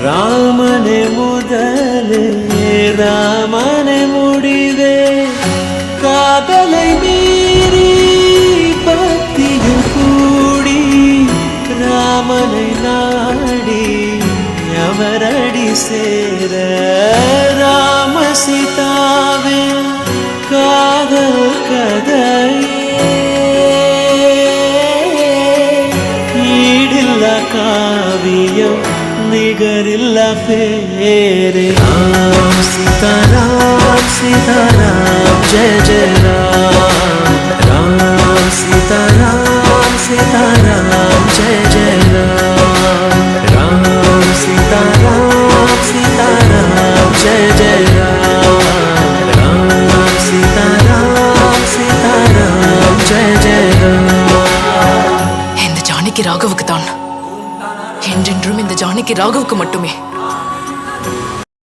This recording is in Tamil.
ராமனே முதலே ராமனே முடிவே காதலை மீறி பக்தியும் கூடி ராமனை நாடி அவரடி சேர ராம சீதாவின் காதல் கதையே ஈடில்லா காவியம் நிகரில்லா பேரே ராம் சீதாராம் சீதாராம் ஜெய ஜெய ராம் ராம் சீதாராம் சீதாராம் ஜெய ஜெய ராம் ராம் சீதாராம் சீதாராம் ஜெய ஜெய ராம் ராம் சீதாராம் சீதாராம் ஜெய ஜெய ராம் இந்த ஜானகி ராகவுக்கு தான் என்றென்றும் இந்த ஜானகி ராகவுக்கு மட்டுமே